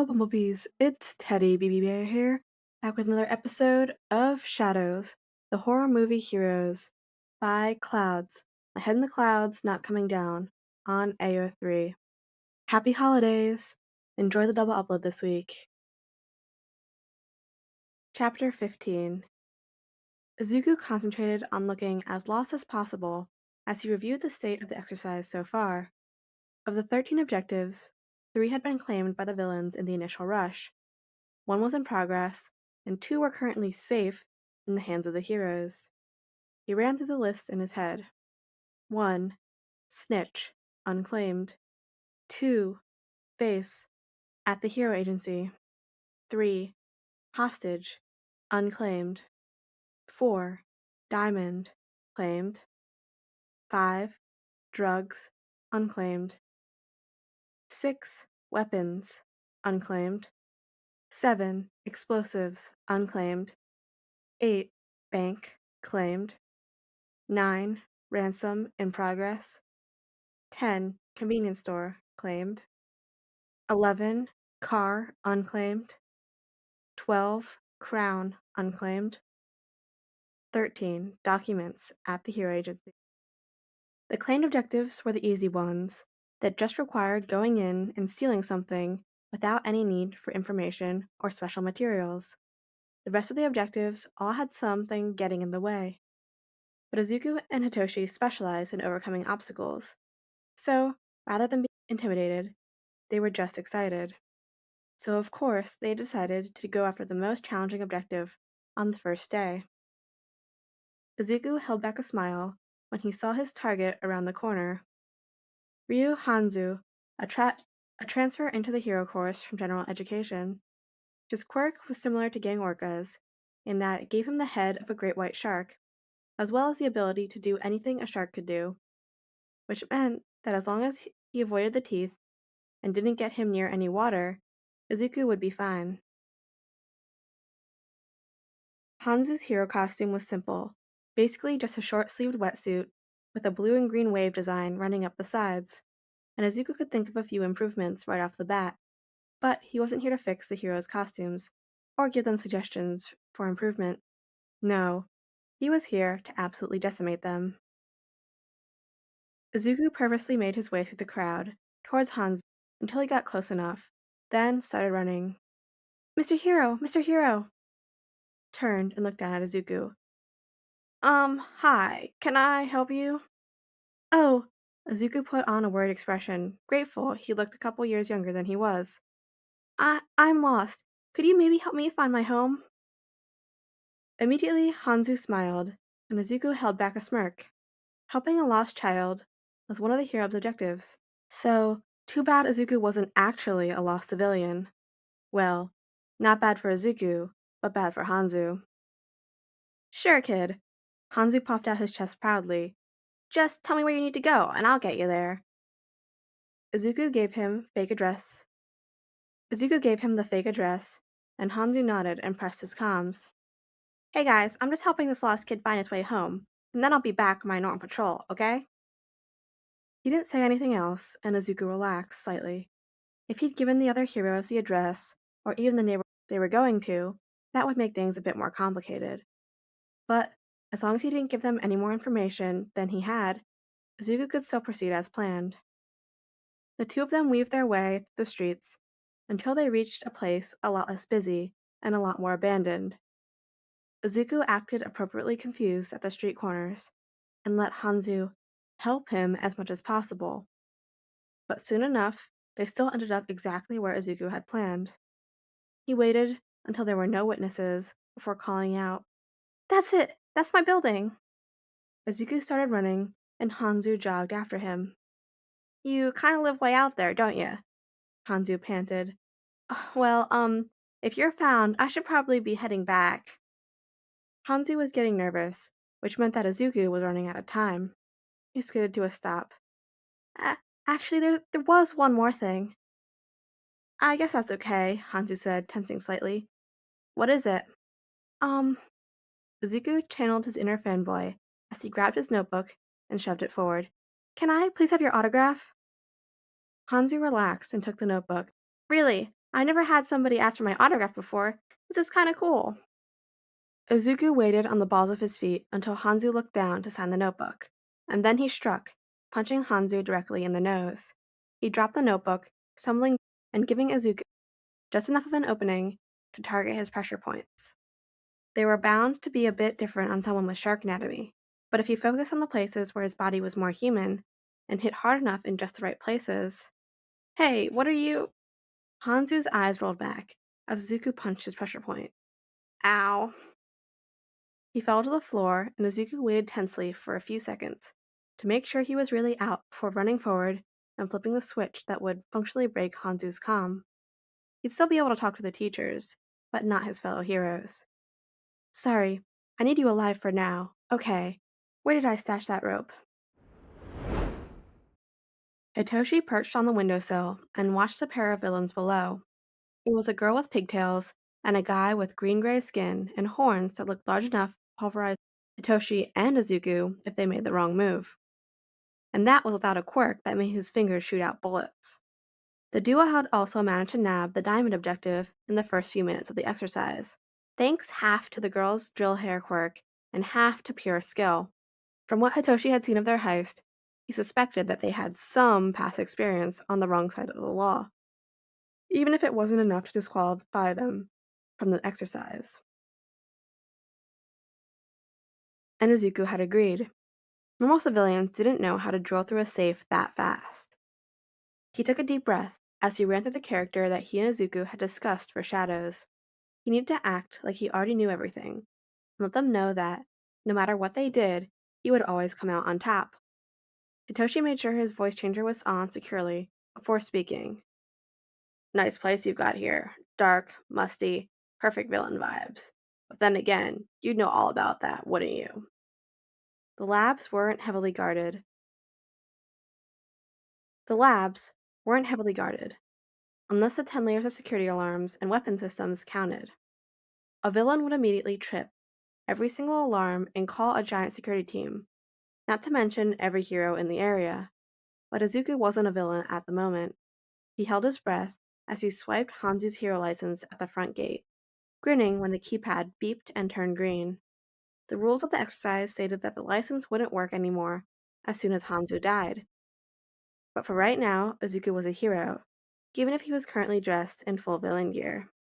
Hello, Bumblebees. It's Teddy BB Bear here, back with another episode of Shadows, the horror movie heroes by Clouds. My head in the clouds, not coming down on AO3. Happy holidays! Enjoy the double upload this week. Chapter 15. Izuku concentrated on looking as lost as possible as he reviewed the state of the exercise so far. Of the 13 objectives, 3 had been claimed by the villains in the initial rush. 1 was in progress, and 2 were currently safe in the hands of the heroes. He ran through the list in his head. 1. Snitch, unclaimed. 2. Face, at the hero agency. 3. Hostage, unclaimed. 4. Diamond, claimed. 5. Drugs, unclaimed. 6. Weapons, unclaimed. 7. Explosives, unclaimed. 8. Bank, claimed. 9. Ransom, in progress. 10. Convenience store, claimed. 11. Car, unclaimed. 12. Crown, unclaimed. 13. Documents, at the hero agency. The claimed objectives were the easy ones, that just required going in and stealing something without any need for information or special materials. The rest of the objectives all had something getting in the way. But Izuku and Hitoshi specialized in overcoming obstacles, so rather than being intimidated, they were just excited. So of course they decided to go after the most challenging objective on the first day. Izuku held back a smile when he saw his target around the corner. Ryu Hanzu, a transfer into the hero course from general education. His quirk was similar to Gang Orca's in that it gave him the head of a great white shark, as well as the ability to do anything a shark could do, which meant that as long as he avoided the teeth and didn't get him near any water, Izuku would be fine. Hanzu's hero costume was simple, basically just a short-sleeved wetsuit with a blue and green wave design running up the sides, and Izuku could think of a few improvements right off the bat, but he wasn't here to fix the heroes' costumes or give them suggestions for improvement. No, he was here to absolutely decimate them. Izuku purposely made his way through the crowd towards Hanzu until he got close enough, then started running. Mr. Hero! Mr. Hero! Turned and looked down at Izuku. Hi, can I help you? Oh, Izuku put on a worried expression, grateful he looked a couple years younger than he was. I'm lost. Could you maybe help me find my home? Immediately, Hanzu smiled, and Izuku held back a smirk. Helping a lost child was one of the hero's objectives. So, too bad Izuku wasn't actually a lost civilian. Well, not bad for Izuku, but bad for Hanzu. Sure, kid. Hanzu puffed out his chest proudly. Just tell me where you need to go, and I'll get you there. Izuku gave him the fake address, and Hanzu nodded and pressed his comms. Hey guys, I'm just helping this lost kid find his way home, and then I'll be back on my normal patrol, okay? He didn't say anything else, and Izuku relaxed slightly. If he'd given the other heroes the address, or even the neighborhood they were going to, that would make things a bit more complicated. But as long as he didn't give them any more information than he had, Izuku could still proceed as planned. The two of them weaved their way through the streets until they reached a place a lot less busy and a lot more abandoned. Izuku acted appropriately confused at the street corners and let Hanzu help him as much as possible. But soon enough, they still ended up exactly where Izuku had planned. He waited until there were no witnesses before calling out, That's it! That's my building! Izuku started running, and Hanzu jogged after him. You kinda live way out there, don't you? Hanzu panted. Well, if you're found, I should probably be heading back. Hanzu was getting nervous, which meant that Izuku was running out of time. He skidded to a stop. "A- Actually, there was one more thing." I guess that's okay, Hanzu said, tensing slightly. What is it? Um, Izuku channeled his inner fanboy as he grabbed his notebook and shoved it forward. Can I please have your autograph? Hanzu relaxed and took the notebook. Really, I never had somebody ask for my autograph before. This is kinda cool. Izuku waited on the balls of his feet until Hanzu looked down to sign the notebook, and then he struck, punching Hanzu directly in the nose. He dropped the notebook, stumbling and giving Izuku just enough of an opening to target his pressure points. They were bound to be a bit different on someone with shark anatomy, but if he focused on the places where his body was more human and hit hard enough in just the right places. Hey, what are you? Hanzu's eyes rolled back as Izuku punched his pressure point. Ow. He fell to the floor, and Izuku waited tensely for a few seconds to make sure he was really out before running forward and flipping the switch that would functionally break Hanzu's calm. He'd still be able to talk to the teachers, but not his fellow heroes. Sorry, I need you alive for now. Okay, where did I stash that rope? Hitoshi perched on the windowsill and watched the pair of villains below. It was a girl with pigtails and a guy with green-gray skin and horns that looked large enough to pulverize Hitoshi and Izuku if they made the wrong move. And that was without a quirk that made his fingers shoot out bullets. The duo had also managed to nab the diamond objective in the first few minutes of the exercise, thanks half to the girl's drill hair quirk and half to pure skill. From what Hitoshi had seen of their heist, he suspected that they had some past experience on the wrong side of the law, even if it wasn't enough to disqualify them from the exercise. And Izuku had agreed. Normal civilians didn't know how to drill through a safe that fast. He took a deep breath as he ran through the character that he and Izuku had discussed for Shadows. He needed to act like he already knew everything, and let them know that, no matter what they did, he would always come out on top. Hitoshi made sure his voice changer was on securely before speaking. Nice place you've got here. Dark, musty, perfect villain vibes. But then again, you'd know all about that, wouldn't you? The labs weren't heavily guarded. The labs weren't heavily guarded, unless the 10 layers of security alarms and weapon systems counted. A villain would immediately trip every single alarm and call a giant security team, not to mention every hero in the area. But Izuku wasn't a villain at the moment. He held his breath as he swiped Hanzu's hero license at the front gate, grinning when the keypad beeped and turned green. The rules of the exercise stated that the license wouldn't work anymore as soon as Hanzu died. But for right now, Izuku was a hero, even if he was currently dressed in full villain gear.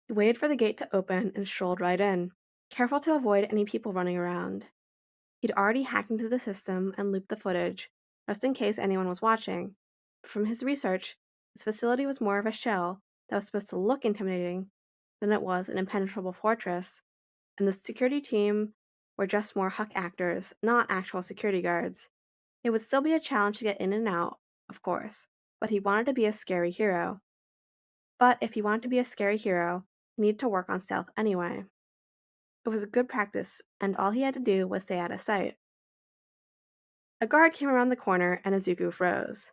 He waited for the gate to open and strolled right in, careful to avoid any people running around. He'd already hacked into the system and looped the footage, just in case anyone was watching. But from his research, his facility was more of a shell that was supposed to look intimidating than it was an impenetrable fortress, and the security team were just more Huck actors, not actual security guards. It would still be a challenge to get in and out, of course, but he wanted to be a scary hero. But if he wanted to be a scary hero, he needed to work on stealth anyway. It was a good practice, and all he had to do was stay out of sight. A guard came around the corner, and Izuku froze.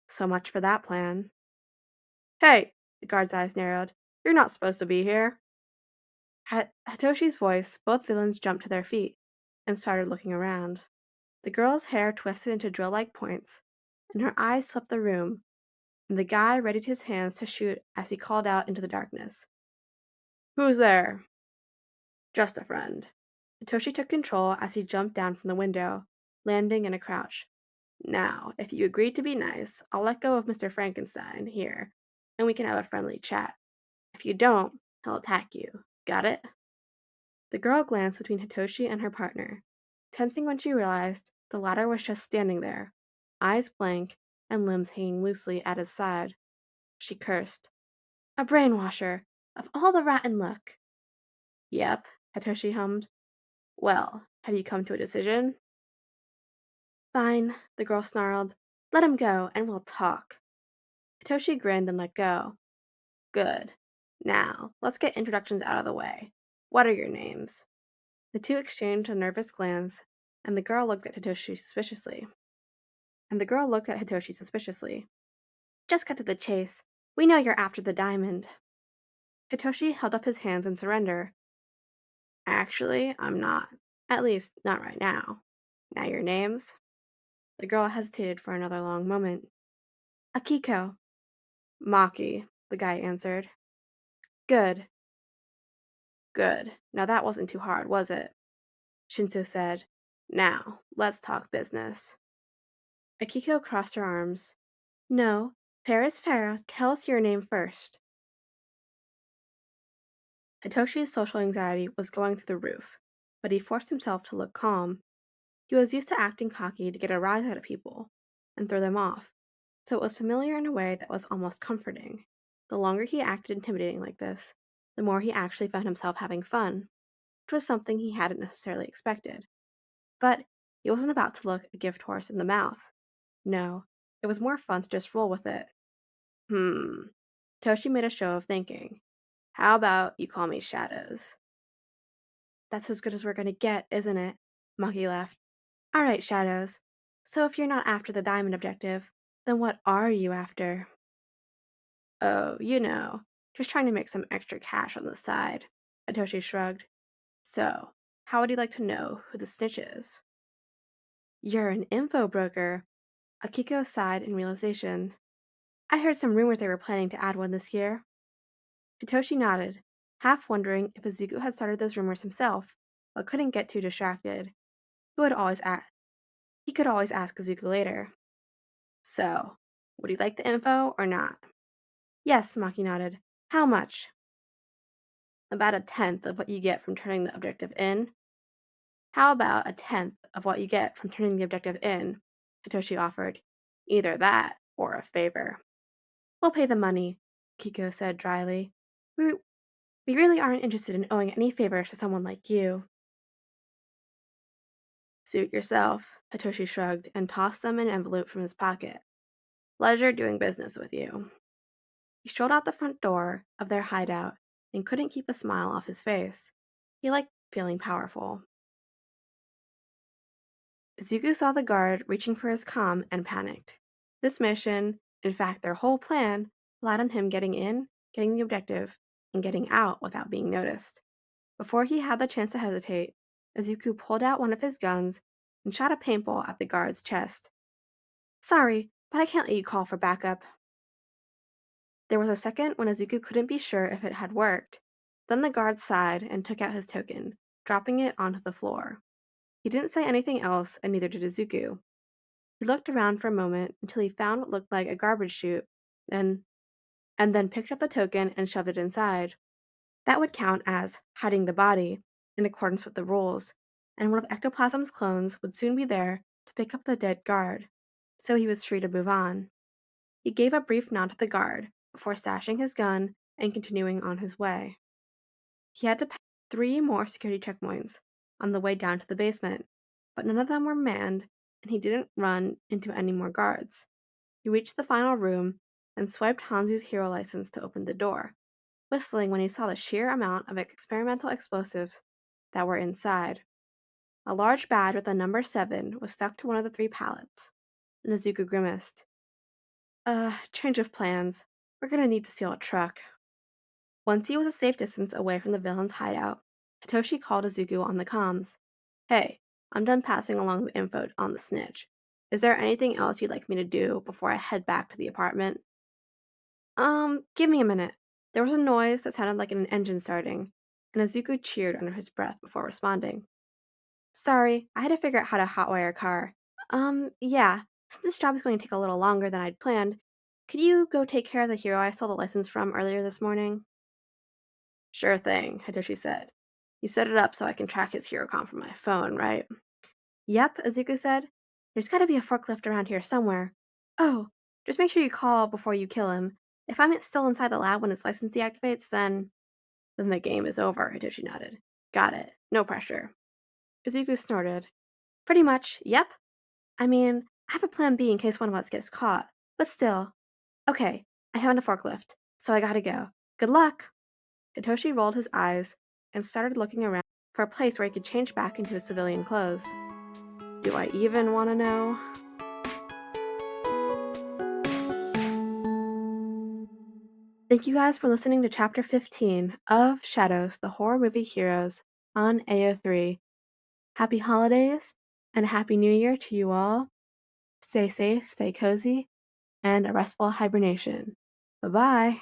So much for that plan. Hey! The guard's eyes narrowed. You're not supposed to be here. At Hitoshi's voice, both villains jumped to their feet and started looking around. The girl's hair twisted into drill-like points, and her eyes swept the room, and the guy readied his hands to shoot as he called out into the darkness. Who's there? Just a friend. Hitoshi took control as he jumped down from the window, landing in a crouch. Now, if you agree to be nice, I'll let go of Mr. Frankenstein here, and we can have a friendly chat. If you don't, he'll attack you. Got it? The girl glanced between Hitoshi and her partner, tensing when she realized the latter was just standing there, eyes blank and limbs hanging loosely at his side. She cursed. A brainwasher! Of all the rotten luck! Yep, Hitoshi hummed. Well, have you come to a decision? Fine, the girl snarled. Let him go, and we'll talk. Hitoshi grinned and let go. Good. Now, let's get introductions out of the way. What are your names? The two exchanged a nervous glance, and the girl looked at Hitoshi suspiciously. Just cut to the chase. We know you're after the diamond. Hitoshi held up his hands in surrender. Actually, I'm not. At least, not right now. Now your names? The girl hesitated for another long moment. Akiko. Maki. the guy answered. Good, good. Now that wasn't too hard, was it? Shinso said. Now, let's talk business. Akiko crossed her arms. No, fair is fair. Tell us your name first. Hitoshi's social anxiety was going through the roof, but he forced himself to look calm. He was used to acting cocky to get a rise out of people and throw them off, so it was familiar in a way that was almost comforting. The longer he acted intimidating like this, the more he actually found himself having fun, which was something he hadn't necessarily expected. But he wasn't about to look a gift horse in the mouth. No, it was more fun to just roll with it. Toshi made a show of thinking. How about you call me Shadows? That's as good as we're gonna get, isn't it? Maki laughed. Alright, Shadows. So if you're not after the diamond objective, then what are you after? Oh, just trying to make some extra cash on the side. Hitoshi shrugged. So, how would you like to know who the snitch is? You're an info broker. Akiko sighed in realization. I heard some rumors they were planning to add one this year. Hitoshi nodded, half wondering if Izuku had started those rumors himself, but couldn't get too distracted. He could always ask Izuku later. So, would you like the info or not? Yes, Maki nodded. How much? About a tenth of what you get from turning the objective in. How about a tenth of what you get from turning the objective in? Hitoshi offered. Either that or a favor. We'll pay the money, Kiko said dryly. We, we really aren't interested in owing any favors to someone like you. Suit yourself, Hitoshi shrugged and tossed them an envelope from his pocket. Pleasure doing business with you. He strolled out the front door of their hideout and couldn't keep a smile off his face. He liked feeling powerful. Izuku saw the guard reaching for his comm and panicked. This mission, in fact their whole plan, relied on him getting in, getting the objective, and getting out without being noticed. Before he had the chance to hesitate, Izuku pulled out one of his guns and shot a paintball at the guard's chest. Sorry, but I can't let you call for backup. There was a second when Izuku couldn't be sure if it had worked. Then the guard sighed and took out his token, dropping it onto the floor. He didn't say anything else, and neither did Izuku. He looked around for a moment until he found what looked like a garbage chute, and then picked up the token and shoved it inside. That would count as hiding the body, in accordance with the rules, and one of Ectoplasm's clones would soon be there to pick up the dead guard, so he was free to move on. He gave a brief nod to the guard before stashing his gun and continuing on his way. He had to pass 3 more security checkpoints on the way down to the basement, but none of them were manned, and he didn't run into any more guards. He reached the final room and swiped Hanzu's hero license to open the door, whistling when he saw the sheer amount of experimental explosives that were inside. A large badge with the number 7 was stuck to one of the 3 pallets, and Izuku grimaced. Change of plans. We're gonna need to steal a truck. Once he was a safe distance away from the villain's hideout, Hitoshi called Izuku on the comms. Hey, I'm done passing along the info on the snitch. Is there anything else you'd like me to do before I head back to the apartment? Give me a minute. There was a noise that sounded like an engine starting, and Izuku cheered under his breath before responding. Sorry, I had to figure out how to hotwire a car. Yeah, since this job is going to take a little longer than I'd planned, could you go take care of the hero I stole the license from earlier this morning? Sure thing, Hitoshi said. You set it up so I can track his hero comp from my phone, right? Yep, Izuku said. There's gotta be a forklift around here somewhere. Oh, just make sure you call before you kill him. If I'm still inside the lab when his license deactivates, then the game is over, Hitoshi nodded. Got it. No pressure. Izuku snorted. Pretty much, yep. I mean, I have a plan B in case one of us gets caught, but still. Okay, I found a forklift, so I gotta go. Good luck! Hitoshi rolled his eyes and started looking around for a place where he could change back into his civilian clothes. Do I even want to know? Thank you guys for listening to Chapter 15 of Shadows, the horror movie heroes on AO3. Happy holidays and a happy new year to you all. Stay safe, stay cozy, and a restful hibernation. Bye bye.